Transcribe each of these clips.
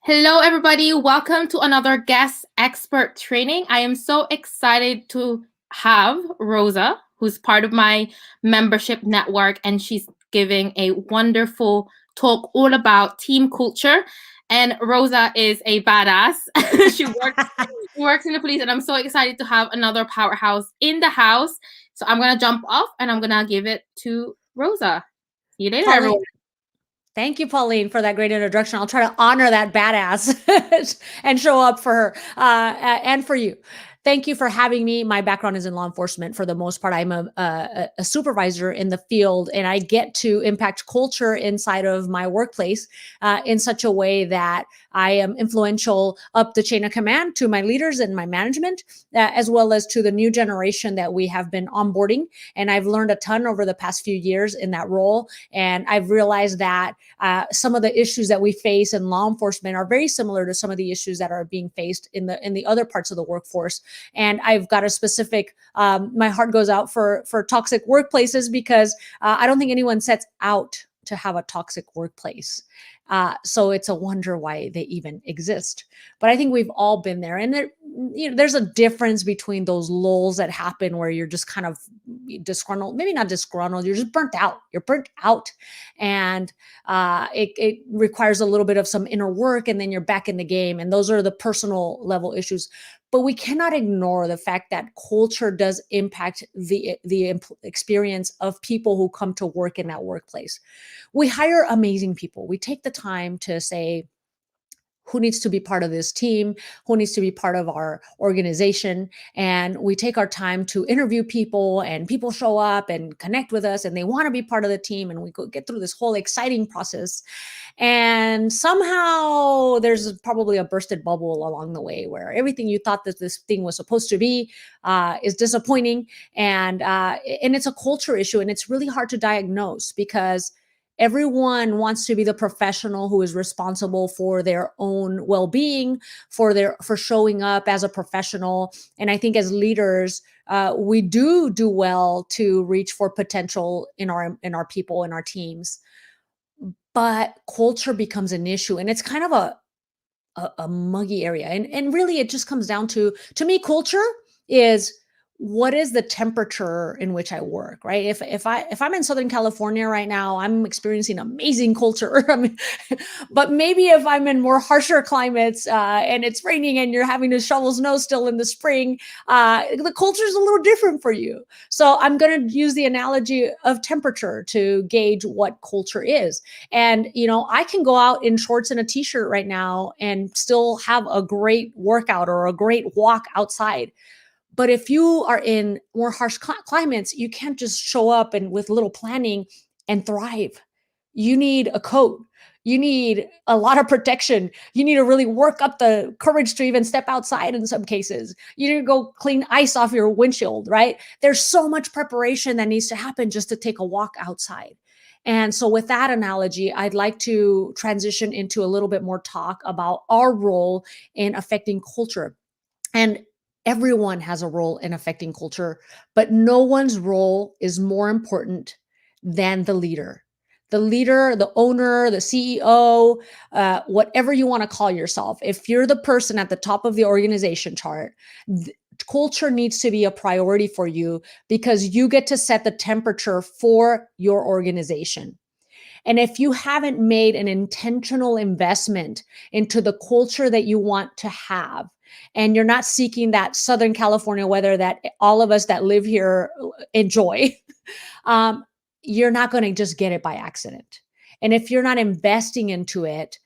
Hello, everybody. Welcome to another guest expert training. I am so excited to have Rosa, who's part of my membership network, and she's giving a wonderful talk all about team culture. And Rosa is a badass. she works in the police, and I'm so excited to have another powerhouse in the house. So I'm gonna jump off and I'm gonna give it to Rosa. See you later, Pauline, everyone. thank you, Pauline, for that great introduction. I'll try to honor that badass and show up for her and for you. Thank you for having me. My background is in law enforcement. For the most part, I'm a supervisor in the field, and I get to impact culture inside of my workplace in such a way that I am influential up the chain of command to my leaders and my management, as well as to the new generation that we have been onboarding. And I've learned a ton over the past few years in that role. And I've realized that some of the issues that we face in law enforcement are very similar to some of the issues that are being faced in the other parts of the workforce. And I've got a specific, my heart goes out for toxic workplaces, because I don't think anyone sets out to have a toxic workplace. So it's a wonder why they even exist. But I think we've all been there. And there's a difference between those lulls that happen where you're just kind of disgruntled, maybe not disgruntled, you're just burnt out. You're burnt out. And it requires a little bit of some inner work, and then you're back in the game. And those are the personal level issues. But we cannot ignore the fact that culture does impact the experience of people who come to work in that workplace. We hire amazing people. We take the time to say, who needs to be part of this team, who needs to be part of our organization. And we take our time to interview people, and people show up and connect with us, and they want to be part of the team. And we go get through this whole exciting process. And somehow there's probably a bursted bubble along the way where everything you thought that this thing was supposed to be is disappointing. And it's a culture issue, and it's really hard to diagnose, because everyone wants to be the professional who is responsible for their own well-being, for showing up as a professional. And I think as leaders, we do well to reach for potential in our people, in our teams. But culture becomes an issue, and it's kind of a muggy area. And really, it just comes down to me, culture is, what is the temperature in which I work, right? If I'm in Southern California right now, I'm experiencing amazing culture. I mean, but maybe if I'm in more harsher climates, and it's raining and you're having to shovel snow still in the spring, the culture is a little different for you. So I'm going to use the analogy of temperature to gauge what culture is. And I can go out in shorts and a t-shirt right now and still have a great workout or a great walk outside. But if you are in more harsh climates, you can't just show up and with little planning and thrive. You need a coat. You need a lot of protection. You need to really work up the courage to even step outside in some cases. You need to go clean ice off your windshield, right? There's so much preparation that needs to happen just to take a walk outside. And so, with that analogy, I'd like to transition into a little bit more talk about our role in affecting culture. And everyone has a role in affecting culture, but no one's role is more important than the leader. The leader, the owner, the CEO, whatever you want to call yourself. If you're the person at the top of the organization chart, culture needs to be a priority for you, because you get to set the temperature for your organization. And if you haven't made an intentional investment into the culture that you want to have, and you're not seeking that Southern California weather that all of us that live here enjoy, um, you're not going to just get it by accident. And if you're not investing into it,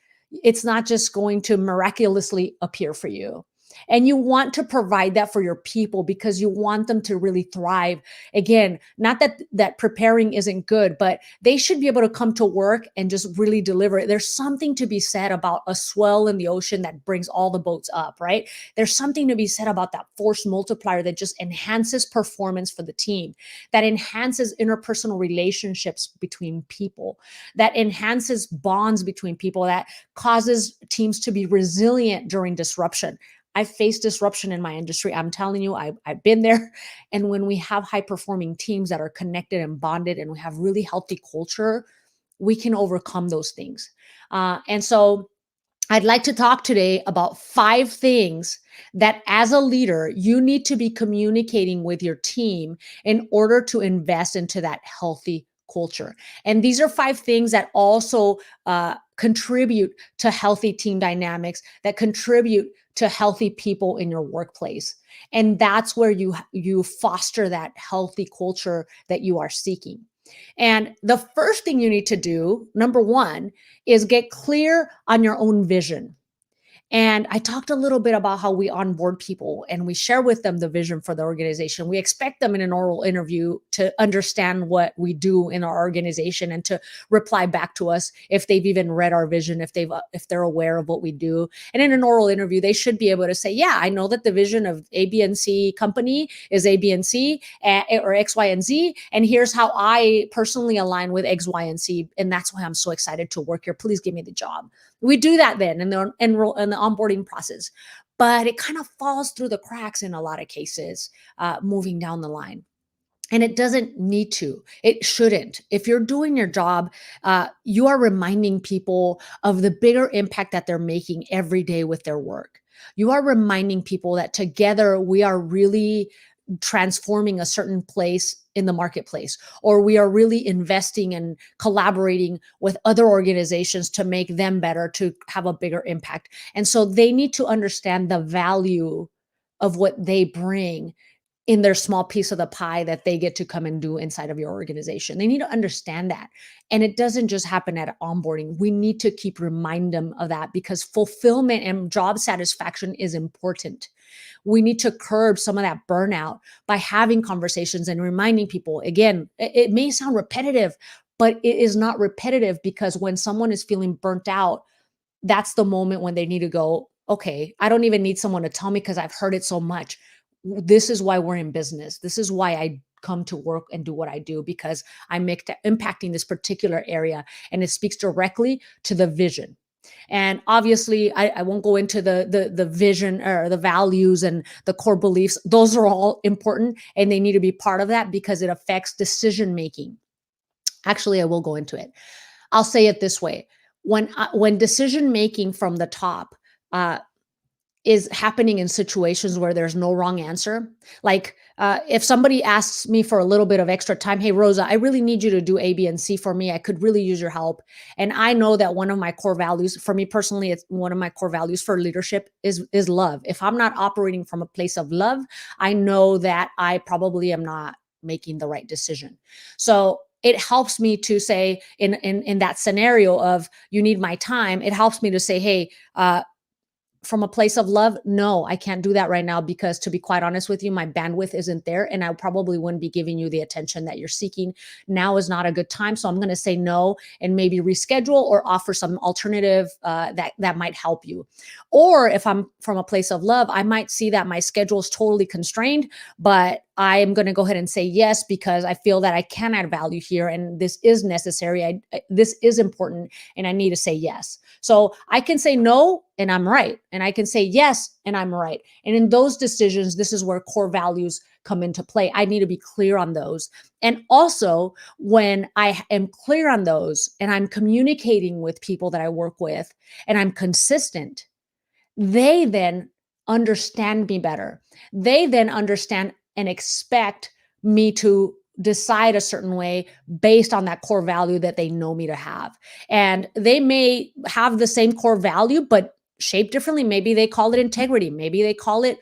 it's not just going to miraculously appear for you. And you want to provide that for your people, because you want them to really thrive. Again, not that preparing isn't good, but they should be able to come to work and just really deliver it. There's something to be said about a swell in the ocean that brings all the boats up, right? There's something to be said about that force multiplier that just enhances performance for the team, that enhances interpersonal relationships between people, that enhances bonds between people, that causes teams to be resilient during disruption. I've faced disruption in my industry. I'm telling you, I've been there. And when we have high performing teams that are connected and bonded, and we have really healthy culture, we can overcome those things. And so I'd like to talk today about 5 things that as a leader, you need to be communicating with your team in order to invest into that healthy culture. And these are 5 things that also contribute to healthy team dynamics, that contribute to healthy people in your workplace. And that's where you foster that healthy culture that you are seeking. And the first thing you need to do, number one, is get clear on your own vision. And I talked a little bit about how we onboard people and we share with them the vision for the organization. We expect them in an oral interview to understand what we do in our organization and to reply back to us if they've even read our vision, if they're aware of what we do. And in an oral interview, they should be able to say, "Yeah, I know that the vision of A, B, and C company is A, B, and C, or X, Y, and Z, and here's how I personally align with X, Y, and Z, and that's why I'm so excited to work here. Please give me the job." We do that then in the onboarding process, but it kind of falls through the cracks in a lot of cases, moving down the line. And it doesn't need to. It shouldn't. If you're doing your job, you are reminding people of the bigger impact that they're making every day with their work. You are reminding people that together we are really transforming a certain place in the marketplace, or we are really investing and collaborating with other organizations to make them better, to have a bigger impact. And so they need to understand the value of what they bring in their small piece of the pie that they get to come and do inside of your organization. They need to understand that. And it doesn't just happen at onboarding. We need to keep remind them of that because fulfillment and job satisfaction is important. We need to curb some of that burnout by having conversations and reminding people. Again, it may sound repetitive, but it is not repetitive because when someone is feeling burnt out, that's the moment when they need to go, okay, I don't even need someone to tell me because I've heard it so much. This is why we're in business. This is why I come to work and do what I do because I'm impacting this particular area and it speaks directly to the vision. And obviously, I won't go into the vision or the values and the core beliefs. Those are all important and they need to be part of that because it affects decision making. Actually, I will go into it. I'll say it this way: when decision making from the top uh, is happening in situations where there's no wrong answer. Like if somebody asks me for a little bit of extra time, "Hey, Rosa, I really need you to do A, B, and C for me. I could really use your help." And I know that one of my core values, for me personally, it's one of my core values for leadership is love. If I'm not operating from a place of love, I know that I probably am not making the right decision. So it helps me to say in that scenario of you need my time, it helps me to say, "Hey, from a place of love, no, I can't do that right now because to be quite honest with you, my bandwidth isn't there and I probably wouldn't be giving you the attention that you're seeking. Now is not a good time, so I'm going to say no and maybe reschedule or offer some alternative that might help you." Or if I'm from a place of love, I might see that my schedule is totally constrained, but I am going to go ahead and say yes because I feel that I can add value here and this is necessary. This is important and I need to say yes. So I can say no and I'm right. And I can say yes and I'm right. And in those decisions, this is where core values come into play. I need to be clear on those. And also, when I am clear on those and I'm communicating with people that I work with and I'm consistent, they then understand me better. They then understand and expect me to decide a certain way based on that core value that they know me to have. And they may have the same core value, but shaped differently. Maybe they call it integrity. Maybe they call it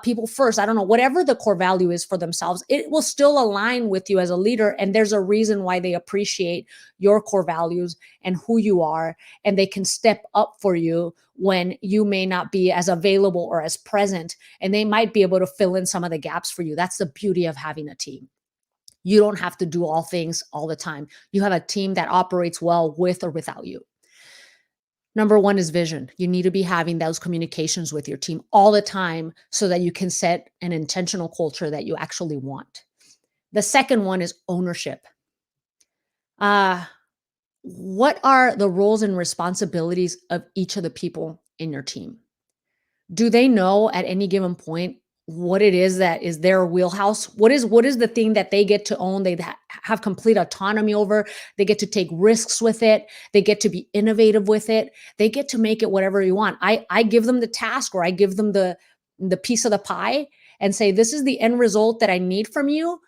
people first. I don't know. Whatever the core value is for themselves, it will still align with you as a leader. And there's a reason why they appreciate your core values and who you are. And they can step up for you when you may not be as available or as present. And they might be able to fill in some of the gaps for you. That's the beauty of having a team. You don't have to do all things all the time. You have a team that operates well with or without you. Number one is vision. You need to be having those communications with your team all the time so that you can set an intentional culture that you actually want. The second one is ownership. Uh, what are the roles and responsibilities of each of the people in your team? Do they know at any given point what it is that is their wheelhouse. What is the thing that they get to own? They have complete autonomy over. They get to take risks with it. They get to be innovative with it. They get to make it whatever you want. I give them the task, or I give them the piece of the pie and say, this is the end result that I need from you,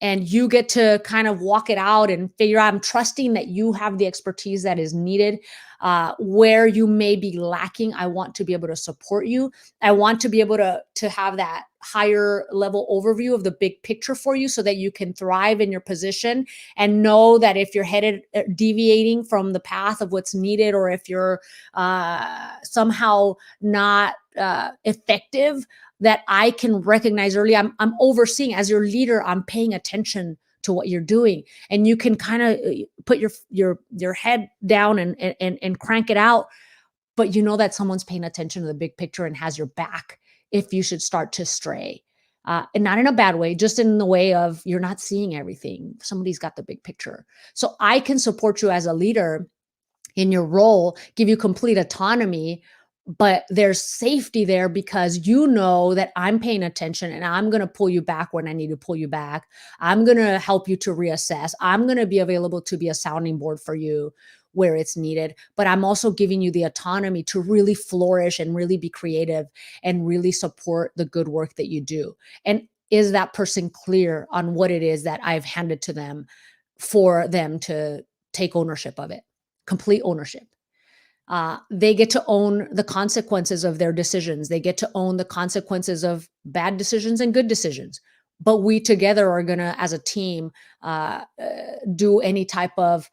and you get to kind of walk it out and figure out. I'm trusting that you have the expertise that is needed. Where you may be lacking, I want to be able to support you. I want to be able to have that higher level overview of the big picture for you, so that you can thrive in your position and know that if you're headed deviating from the path of what's needed, or if you're somehow not effective, that I can recognize early. I'm overseeing as your leader. I'm paying attention to what you're doing, and you can kind of put your head down and crank it out. But you know that someone's paying attention to the big picture and has your back if you should start to stray, and not in a bad way, just in the way of you're not seeing everything. Somebody's got the big picture, so I can support you as a leader in your role, give you complete autonomy, but there's safety there because you know that I'm paying attention and I'm going to pull you back when I need to pull you back. I'm going to help you to reassess. I'm going to be available to be a sounding board for you where it's needed, but I'm also giving you the autonomy to really flourish and really be creative and really support the good work that you do. And is that person clear on what it is that I've handed to them for them to take ownership of it? Complete ownership. They get to own the consequences of their decisions. They get to own the consequences of bad decisions and good decisions. But we together are going to, as a team, do any type of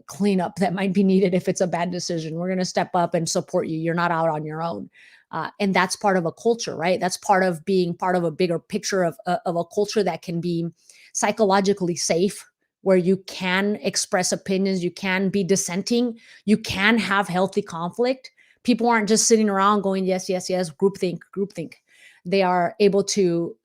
cleanup that might be needed if it's a bad decision. We're going to step up and support you. You're not out on your own. And that's part of a culture, right? That's part of being part of a bigger picture of a culture that can be psychologically safe, where you can express opinions, you can be dissenting, you can have healthy conflict. People aren't just sitting around going, yes, yes, yes, groupthink, groupthink. They are able to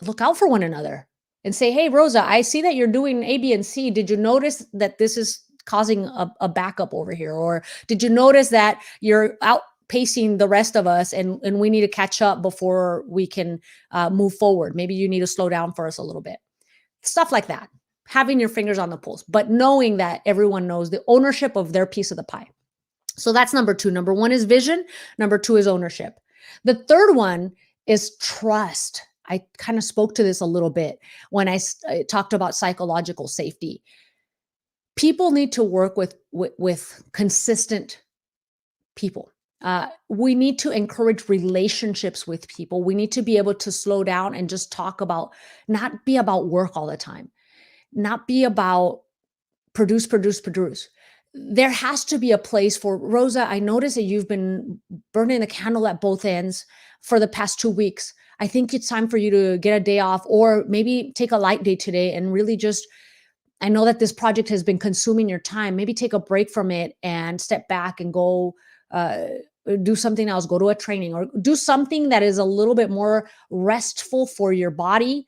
look out for one another and say, hey, Rosa, I see that you're doing A, B, and C. Did you notice that this is causing a backup over here? Or did you notice that you're outpacing the rest of us and we need to catch up before we can move forward? Maybe you need to slow down for us a little bit. Stuff like that. Having your fingers on the pulse, but knowing that everyone knows the ownership of their piece of the pie. So that's number two. Number one is vision. Number two is ownership. The third one is trust. I kind of spoke to this a little bit when I talked about psychological safety. People need to work with consistent people. We need to encourage relationships with people. We need to be able to slow down and just talk about, not be about work all the time, not be about produce, produce, produce. There has to be a place for, Rosa, I notice that you've been burning the candle at both ends for the past 2 weeks. I think it's time for you to get a day off, or maybe take a light day today and really just, I know that this project has been consuming your time. Maybe take a break from it and step back and go do something else, go to a training, or do something that is a little bit more restful for your body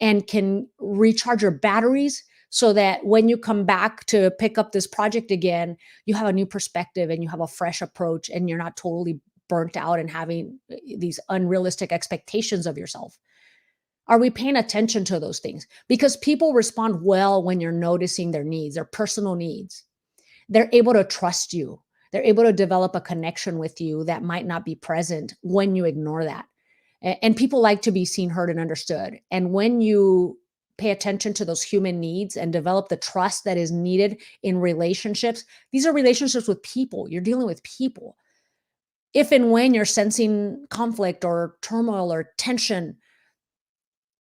and can recharge your batteries, so that when you come back to pick up this project again, you have a new perspective and you have a fresh approach, and you're not totally burnt out and having these unrealistic expectations of yourself. Are we paying attention to those things? Because people respond well when you're noticing their needs, their personal needs. They're able to trust you. They're able to develop a connection with you that might not be present when you ignore that. And people like to be seen, heard, and understood. And when you pay attention to those human needs and develop the trust that is needed in relationships, these are relationships with people. You're dealing with people. If and when you're sensing conflict or turmoil or tension,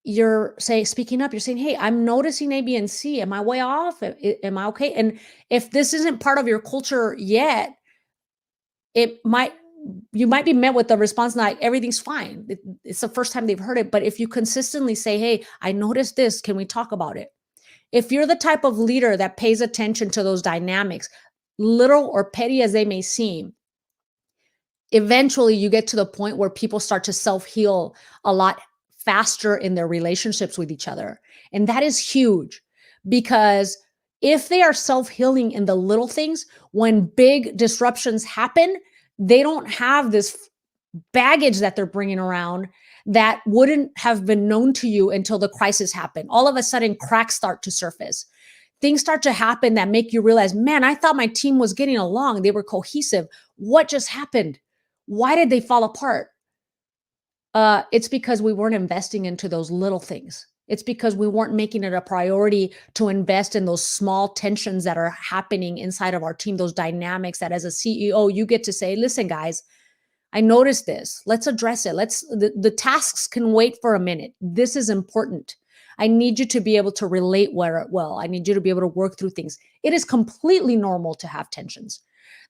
you're speaking up. You're saying, hey, I'm noticing A, B, and C. Am I way off? Am I okay? And if this isn't part of your culture yet, you might be met with the response like everything's fine. It's the first time they've heard it. But if you consistently say, hey, I noticed this, can we talk about it? If you're the type of leader that pays attention to those dynamics, little or petty as they may seem, eventually you get to the point where people start to self-heal a lot faster in their relationships with each other. And that is huge, because if they are self-healing in the little things, when big disruptions happen, they don't have this baggage that they're bringing around that wouldn't have been known to you until the crisis happened. All of a sudden, cracks start to surface. Things start to happen that make you realize, man, I thought my team was getting along. They were cohesive. What just happened? Why did they fall apart? It's because we weren't investing into those little things. It's because we weren't making it a priority to invest in those small tensions that are happening inside of our team, those dynamics that as a CEO, you get to say, listen, guys, I noticed this. Let's address it. The tasks can wait for a minute. This is important. I need you to be able to relate well. I need you to be able to work through things. It is completely normal to have tensions.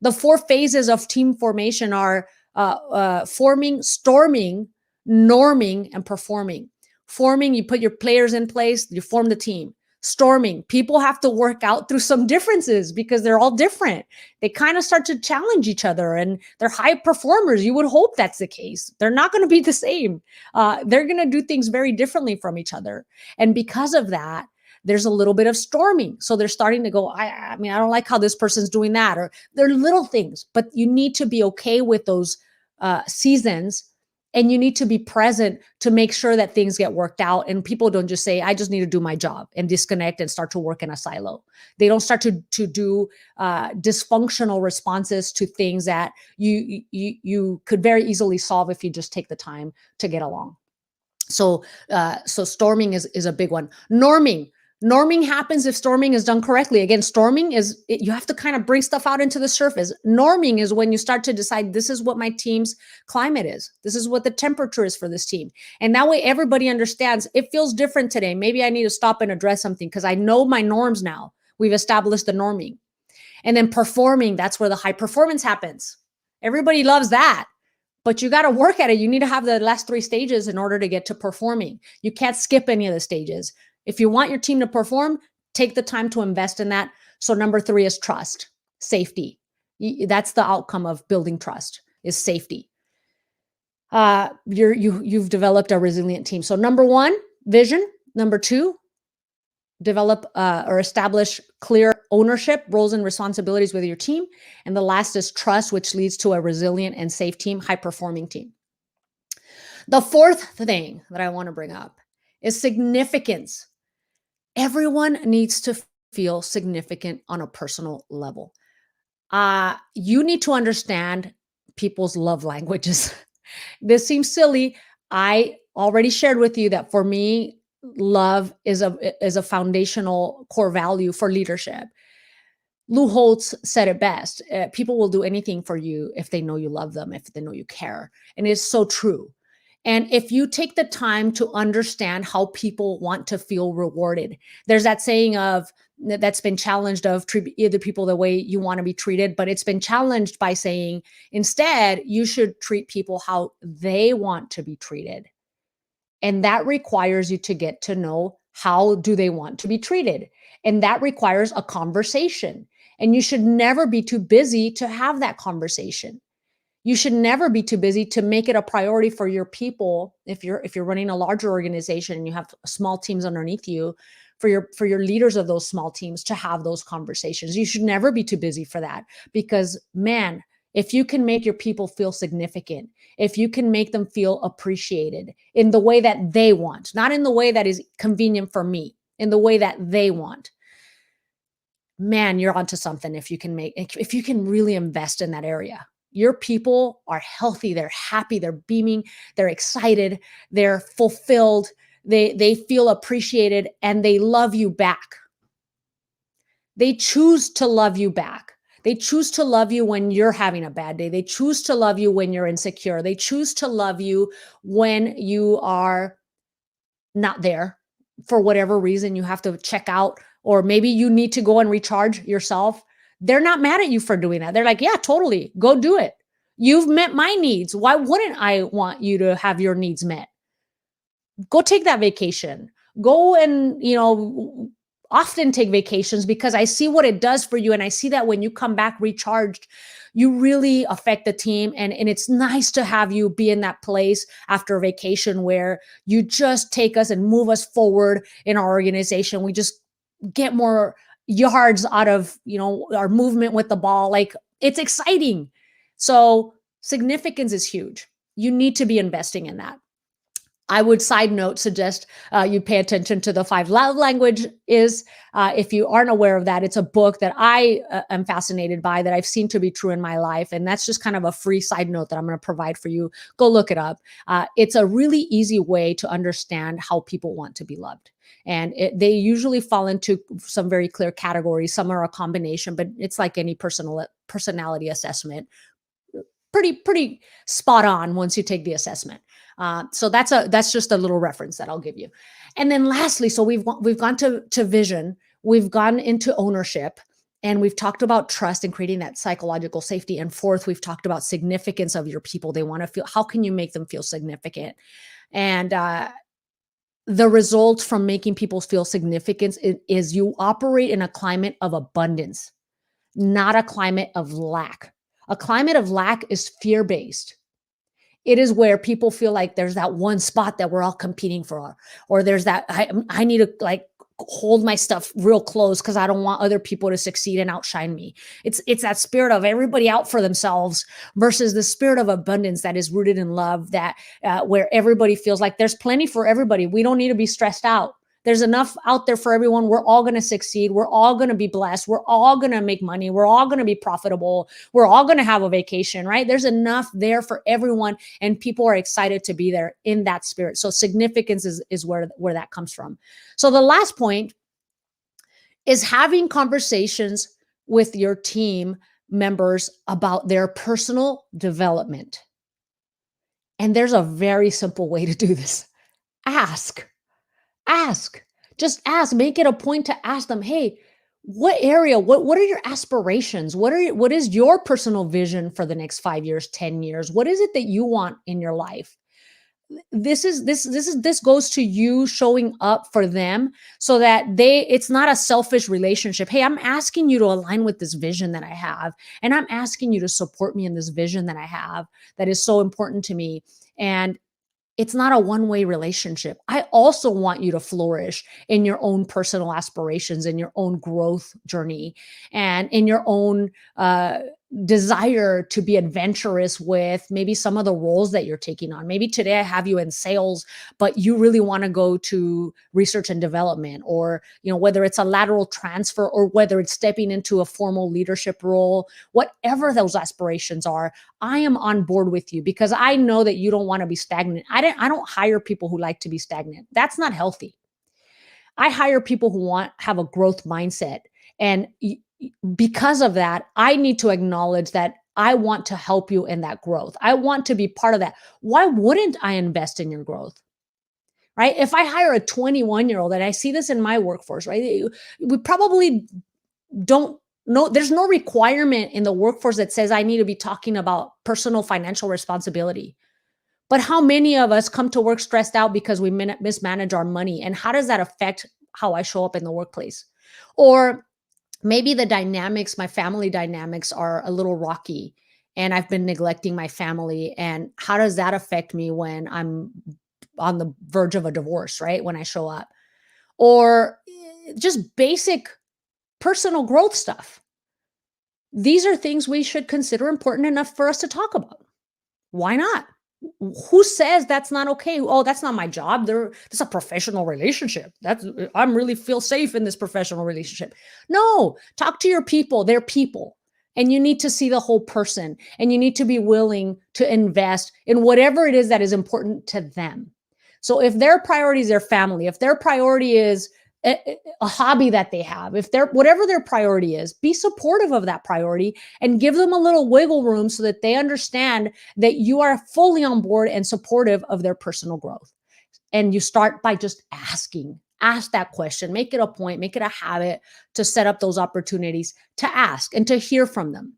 The 4 phases of team formation are forming, storming, norming, and performing. Forming, you put your players in place, you form the team. Storming, people have to work out through some differences because they're all different. They kind of start to challenge each other and they're high performers. You would hope that's the case. They're not going to be the same. They're going to do things very differently from each other. And because of that, there's a little bit of storming. So they're starting to go, I mean, I don't like how this person's doing that. Or they're little things, but you need to be okay with those seasons. And you need to be present to make sure that things get worked out. And people don't just say, I just need to do my job and disconnect and start to work in a silo. They don't start to do dysfunctional responses to things that you could very easily solve if you just take the time to get along. So storming is a big one. Norming happens if storming is done correctly. Again, storming is, you have to kind of bring stuff out into the surface. Norming is when you start to decide, this is what my team's climate is. This is what the temperature is for this team. And that way everybody understands it feels different today. Maybe I need to stop and address something because I know my norms now. We've established the norming. And then performing, that's where the high performance happens. Everybody loves that. But you got to work at it. You need to have the last 3 stages in order to get to performing. You can't skip any of the stages. If you want your team to perform, take the time to invest in that. So number 3 is trust, safety. That's the outcome of building trust is safety. You've developed a resilient team. So number 1, vision. Number 2, develop or establish clear ownership, roles and responsibilities with your team. And the last is trust, which leads to a resilient and safe team, high-performing team. The 4th thing that I want to bring up is significance. Everyone needs to feel significant on a personal level. You need to understand people's love languages. This seems silly. I already shared with you that for me, love is a foundational core value for leadership. Lou Holtz said it best. People will do anything for you if they know you love them, if they know you care. And it's so true. And if you take the time to understand how people want to feel rewarded, there's that saying of that's been challenged of treat other people the way you want to be treated, but it's been challenged by saying instead you should treat people how they want to be treated. And that requires you to get to know how do they want to be treated. And that requires a conversation. And you should never be too busy to have that conversation. You should never be too busy to make it a priority for your people. If you're running a larger organization and you have small teams underneath you, for your leaders of those small teams to have those conversations. You should never be too busy for that because man, if you can make your people feel significant, if you can make them feel appreciated in the way that they want, not in the way that is convenient for me, in the way that they want, man, you're onto something if you can really invest in that area. Your people are healthy, they're happy, they're beaming, they're excited, they're fulfilled, they feel appreciated, and they love you back. They choose to love you back. They choose to love you when you're having a bad day. They choose to love you when you're insecure. They choose to love you when you are not there for whatever reason. You have to check out, or maybe you need to go and recharge yourself. They're not mad at you for doing that. They're like, yeah, totally. Go do it. You've met my needs. Why wouldn't I want you to have your needs met? Go take that vacation. Go and, often take vacations because I see what it does for you. And I see that when you come back recharged, you really affect the team. And it's nice to have you be in that place after a vacation where you just take us and move us forward in our organization. We just get more yards out of, our movement with the ball. Like it's exciting. So significance is huge. you need to be investing in that. I would side note suggest you pay attention to the five love language is. If you aren't aware of that, it's a book that I am fascinated by that I've seen to be true in my life. And that's just kind of a free side note that I'm going to provide for you. Go look it up. It's a really easy way to understand how people want to be loved. And they usually fall into some very clear categories. Some are a combination, but it's like any personality assessment. Pretty spot on once you take the assessment. So that's just a little reference that I'll give you. And then lastly, so we've gone to vision, we've gone into ownership, and we've talked about trust and creating that psychological safety. And fourth, we've talked about significance of your people. They want to feel. How can you make them feel significant? And the result from making people feel significance is you operate in a climate of abundance, not a climate of lack. A climate of lack is fear-based. It is where people feel like there's that one spot that we're all competing for, or there's that I need to like hold my stuff real close because I don't want other people to succeed and outshine me. It's that spirit of everybody out for themselves versus the spirit of abundance that is rooted in love, that where everybody feels like there's plenty for everybody. We don't need to be stressed out. There's enough out there for everyone. We're all going to succeed. We're all going to be blessed. We're all going to make money. We're all going to be profitable. We're all going to have a vacation, right? There's enough there for everyone, and people are excited to be there in that spirit. So significance is where that comes from. So the last point is having conversations with your team members about their personal development. And there's a very simple way to do this. Ask. Just ask. Make it a point to ask them, hey, what area, what are your aspirations? What is your personal vision for the next 5 years, 10 years? What is it that you want in your life? This goes to you showing up for them so that it's not a selfish relationship. Hey, I'm asking you to align with this vision that I have, and I'm asking you to support me in this vision that I have that is so important to me. And it's not a one-way relationship. I also want you to flourish in your own personal aspirations, in your own growth journey, and in your own desire to be adventurous with maybe some of the roles that you're taking on. Maybe today I have you in sales, but you really want to go to research and development, or whether it's a lateral transfer or whether it's stepping into a formal leadership role, whatever those aspirations are, I am on board with you because I know that you don't want to be stagnant. I don't hire people who like to be stagnant. That's not healthy. I hire people who have a growth mindset. And because of that, I need to acknowledge that I want to help you in that growth. I want to be part of that. Why wouldn't I invest in your growth? Right? If I hire a 21-year-old, and I see this in my workforce, right? We probably don't know. There's no requirement in the workforce that says I need to be talking about personal financial responsibility. But how many of us come to work stressed out because we mismanage our money? And how does that affect how I show up in the workplace? Or maybe my family dynamics are a little rocky and I've been neglecting my family. And how does that affect me when I'm on the verge of a divorce, right? When I show up, or just basic personal growth stuff. These are things we should consider important enough for us to talk about. Why not? Who says that's not okay? Oh, that's not my job. It's a professional relationship. I'm really feel safe in this professional relationship. No, talk to your people. They're people. And you need to see the whole person, and you need to be willing to invest in whatever it is that is important to them. So if their priority is their family, if their priority is a hobby that they have, whatever their priority is, be supportive of that priority and give them a little wiggle room so that they understand that you are fully on board and supportive of their personal growth. And you start by just ask that question, make it a point, make it a habit to set up those opportunities to ask and to hear from them.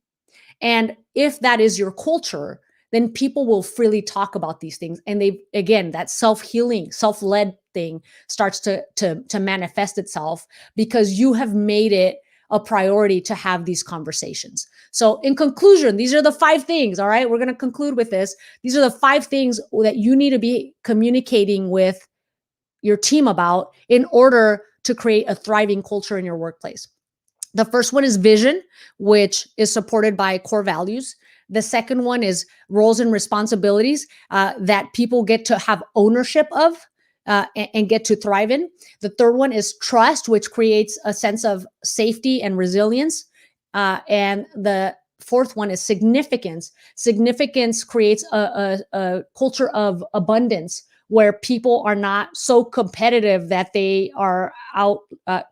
And if that is your culture, then people will freely talk about these things. And that self-healing, self-led thing starts to manifest itself because you have made it a priority to have these conversations. So in conclusion, these are the 5 things. All right. We're going to conclude with this. These are the 5 things that you need to be communicating with your team about in order to create a thriving culture in your workplace. The first one is vision, which is supported by core values. The second one is roles and responsibilities that people get to have ownership of and get to thrive in. The third one is trust, which creates a sense of safety and resilience. And the fourth one is significance. Significance creates a culture of abundance where people are not so competitive that they are out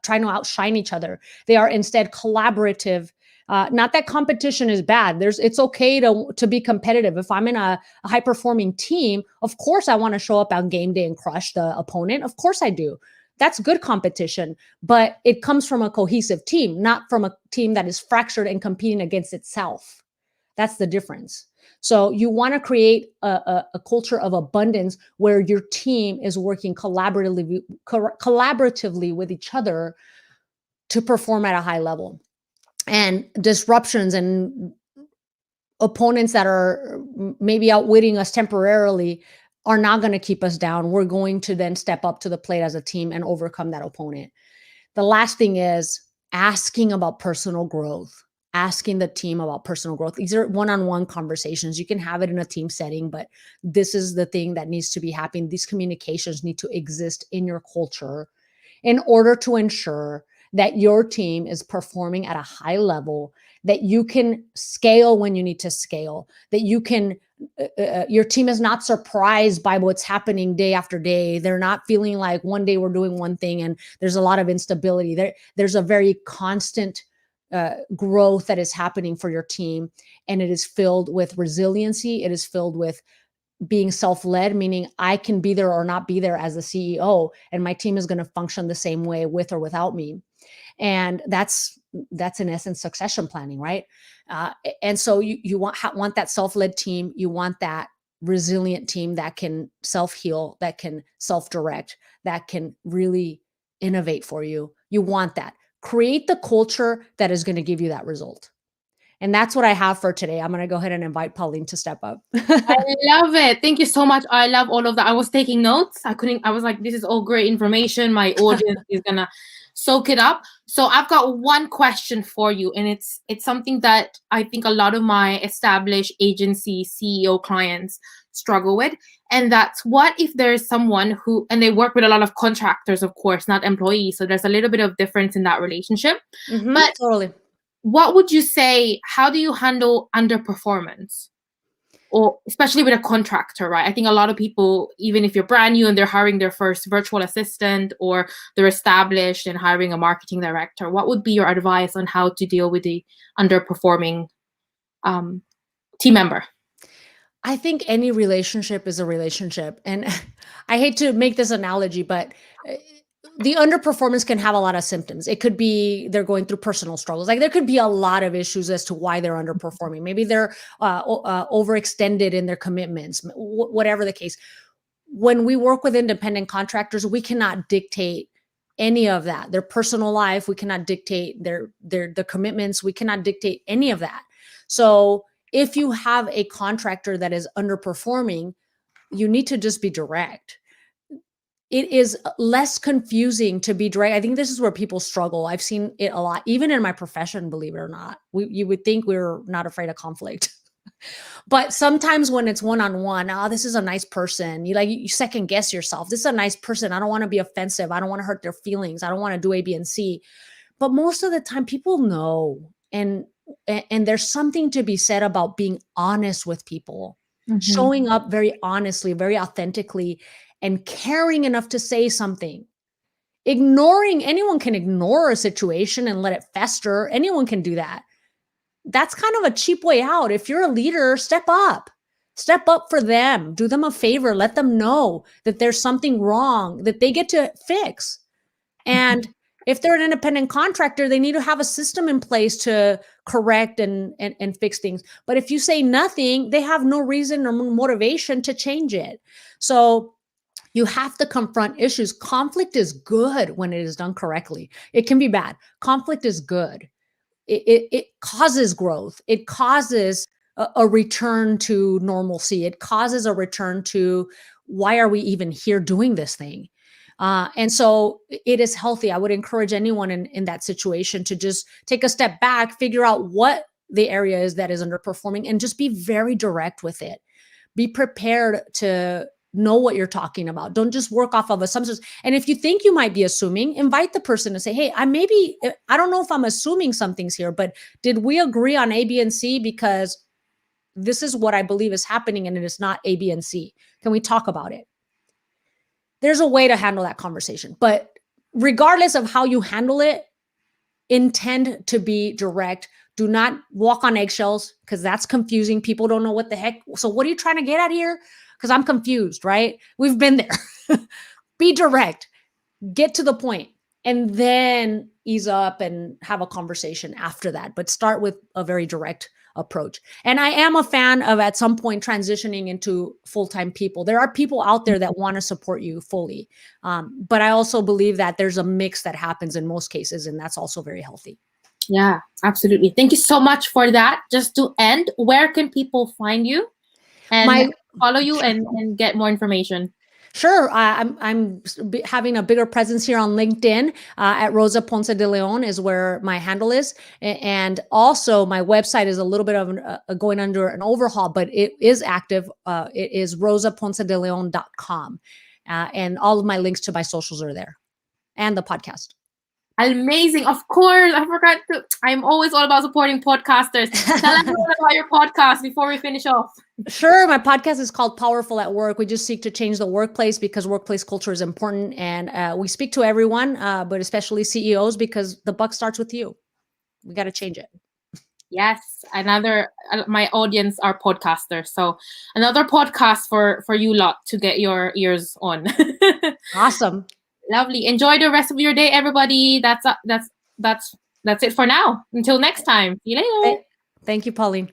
trying to outshine each other. They are instead collaborative. Not that competition is bad. It's okay to be competitive. If I'm in a high performing team, of course I want to show up on game day and crush the opponent. Of course I do. That's good competition, but it comes from a cohesive team, not from a team that is fractured and competing against itself. That's the difference. So you want to create a culture of abundance where your team is working collaboratively with each other to perform at a high level. And disruptions and opponents that are maybe outwitting us temporarily are not going to keep us down. We're going to then step up to the plate as a team and overcome that opponent. The last thing is asking about personal growth, asking the team about personal growth. These are one-on-one conversations. You can have it in a team setting, but this is the thing that needs to be happening. These communications need to exist in your culture in order to ensure that your team is performing at a high level, that you can scale when you need to scale, that you can your team is not surprised by what's happening day after day. They're not feeling like one day we're doing one thing and there's a lot of instability. There's a very constant growth that is happening for your team, and it is filled with resiliency. It is filled with being self-led, meaning I can be there or not be there as the CEO, and my team is going to function the same way with or without me. And that's in essence succession planning, right? And so you want that self-led team. You want that resilient team that can self-heal, that can self-direct, that can really innovate for you. You want that. Create the culture that is going to give you that result. And that's what I have for today. I'm going to go ahead and invite Pauline to step up. I love it. Thank you so much. I love all of that. I was taking notes. I was like, this is all great information. My audience is gonna soak it up. So I've got one question for you, and it's something that I think a lot of my established agency CEO clients struggle with. And that's, what if there's someone who, and they work with a lot of contractors, of course, not employees. So there's a little bit of difference in that relationship. But totally. what would you say, how do you handle underperformance? Or especially with a contractor, right? I think a lot of people, even if you're brand new and they're hiring their first virtual assistant, or they're established and hiring a marketing director, what would be your advice on how to deal with the underperforming team member? I think any relationship is a relationship. And I hate to make this analogy, but the underperformance can have a lot of symptoms. It could be they're going through personal struggles. Like there could be a lot of issues as to why they're underperforming. Maybe they're overextended in their commitments, whatever the case. When we work with independent contractors, we cannot dictate any of that. Their personal life, we cannot dictate their commitments. We cannot dictate any of that. So if you have a contractor that is underperforming, you need to just be direct. It is less confusing to be direct. I think this is where people struggle. I've seen it a lot, even in my profession, believe it or not. You would think we're not afraid of conflict. But sometimes when it's one-on-one, oh, this is a nice person. You second guess yourself. This is a nice person. I don't want to be offensive. I don't want to hurt their feelings. I don't want to do A, B, and C. But most of the time people know. And there's something to be said about being honest with people, showing up very honestly, very authentically, and caring enough to say something. Anyone can ignore a situation and let it fester. Anyone can do that. That's kind of a cheap way out. If you're a leader, step up for them, do them a favor, let them know that there's something wrong that they get to fix. And if they're an independent contractor, they need to have a system in place to correct and fix things. But if you say nothing, they have no reason or motivation to change it. So you have to confront issues. Conflict is good when it is done correctly. It can be bad. Conflict is good. It causes growth. It causes a return to normalcy. It causes a return to, why are we even here doing this thing? And so it is healthy. I would encourage anyone in that situation to just take a step back, figure out what the area is that is underperforming, and just be very direct with it. Be prepared to know what you're talking about. Don't just work off of assumptions. And if you think you might be assuming, invite the person to say, hey, I don't know if I'm assuming something's here, but did we agree on A, B, and C? Because this is what I believe is happening and it is not A, B, and C. Can we talk about it? There's a way to handle that conversation, but regardless of how you handle it, intend to be direct. Do not walk on eggshells, because that's confusing. People don't know what the heck. So what are you trying to get at here? Because I'm confused, right? We've been there. Be direct, get to the point, and then ease up and have a conversation after that. But start with a very direct approach. And I am a fan of at some point transitioning into full-time people. There are people out there that want to support you fully. But I also believe that there's a mix that happens in most cases, and that's also very healthy. Yeah, absolutely. Thank you so much for that. Just to end, where can people find you and follow you and get more information? Sure. I'm having a bigger presence here on LinkedIn at Rosa Ponce de Leon is where my handle is. And also my website is a little bit of going under an overhaul, but it is active. It is rosaponcedeleon.com. And all of my links to my socials are there, and the podcast. Amazing. Of course. I forgot to. I'm always all about supporting podcasters. Tell everyone about your podcast before we finish off. Sure. My podcast is called Powerful at Work. We just seek to change the workplace because workplace culture is important. And we speak to everyone, but especially CEOs, because the buck starts with you. We got to change it. Yes. My audience are podcasters. So another podcast for you lot to get your ears on. Awesome. Lovely. Enjoy the rest of your day, everybody. That's it for now. Until next time. See you later. Thank you, Pauline.